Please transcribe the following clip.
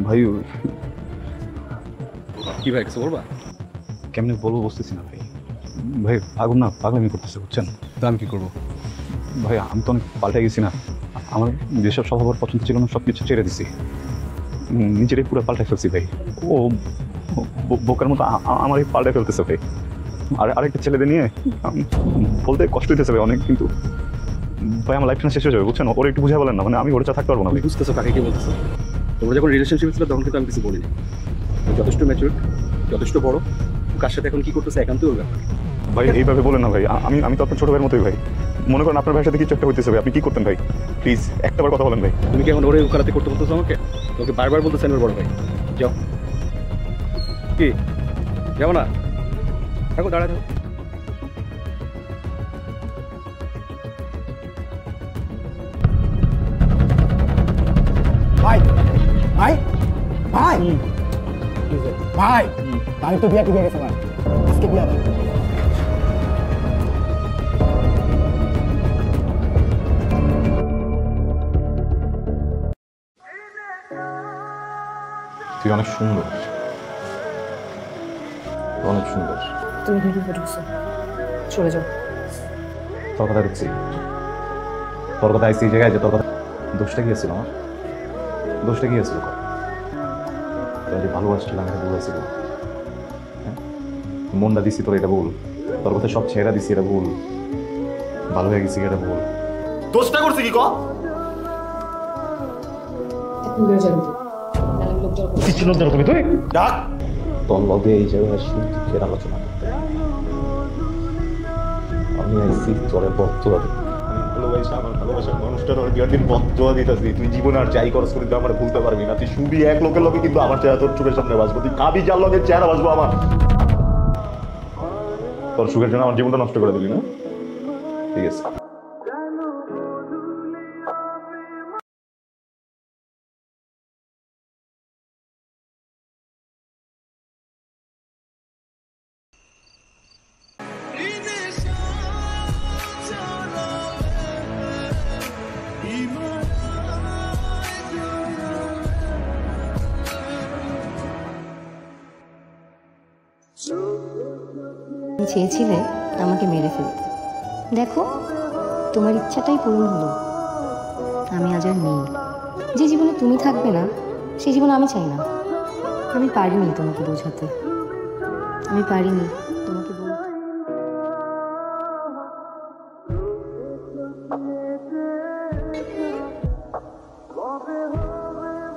ভাই কি ভাই কিছু বলবা? কেমনে বলবো বুঝতেছি না ভাই। ভাই আগুন না পাগলামি করতেছে বুঝছেন। তো আমি কি করবো? ভাই আমি তো অনেক পাল্টে গেছি না। আমার যেসব স্বভাব ওর পছন্দ ছিল না সব কিছু ছেড়ে দিছি, নিজেরাই পুরো পাল্টে ফেলছি ভাই। ও বোকার মতো আমারই পাল্টে ফেলতেছে ভাই। আরেকটা ছেলেদের নিয়ে বলতে কষ্ট হইতেছে ভাই অনেক, কিন্তু ভাই আমার লাইফটা শেষ হয়ে যাবে বুঝছেন। ওরা একটু বুঝে বলেন না, মানে আমি ওর চা থাকতে পারবো না ভাই। বুঝতেছো কাকে কি বলতেছো? তোমরা যখন রিলেশনশিপ ছিল তখন কিন্তু আমি কিছু বলিনি। যথেষ্ট ম্যাচিউর, যথেষ্ট বড়, কার সাথে এখন কি করতেছে একান্তই ওর ব্যাপার। ভাই এইভাবে বলেন না ভাই, আমি তো আপনার ছোট ভাইয়ের মতোই ভাই। মনে করেন আপনার ভাইয়ের সাথে কিছু একটা হইতেছে ভাই, আপনি কি করতেন ভাই? প্লিজ একটাবার কথা বলেন ভাই। তুমি কি এখন ওরে উকালাতে করতে বলতেছো আমাকে? তোকে বারবার বলতেছেন ওর বড় ভাই। যাও। কি যাবো না? থাকো, দাঁড়ায় থাকো। ভাই ভাই ভাই ভাই আমি তো বিয়া ঠিক গেছে ভাই, আজকে বিয়া ভাই। তুই অনেক সুন্দর, অনেক সুন্দর। তুমি ভিডিও করছো, চলে যাও। তোর কথা দেখছি, তোর কথা আইসি এই জায়গায় যে তোর কথা। দোষটা কি ছিল আমার? দোষটা কি ছিল? তোর যে ভালোবাসছিলাম এটা ভুল ছিল, মনটা দিছি তোর এটা ভুল, তোর কথা সব ছেড়া দিছি এটা ভুল, ভালো হয়ে গেছি এটা ভুল। দোষটা করছি কি এখন বেরো যাবে তো, নাহলে লোকজন কিছু লোকজন তুমি তুই ডাক তোর লগে এই জায়গায় সুখের আলোচনা করতে। আমি আইসি তোরে বক্তব্য ভালোবাসা, আমার ভালোবাসার মানুষটার দিন বক্তব্য দিতেছি। তুই জীবনে আর যাই খরচ করে আমার ভুলতে পারবি না। তুই শুবি এক লোকের লগে, কিন্তু আমার চেহারা তোর চোখের সামনে বাসবো। তুই খাবি যার লগে চেহারা বাসবো আমার। তোর সুখের জন্য আমার জীবনটা নষ্ট করে দিবি না? ঠিক আছে। তুমি চেয়েছিলে আমাকে মেরে ফেলতে, দেখো তোমার ইচ্ছাটাই পূরণ হলো। আমি আজ আর নেই। যে জীবনে তুমি থাকবে না সেই জীবন আমি চাই না। আমি পারিনি তোমাকে বোঝাতে, আমি পারিনি।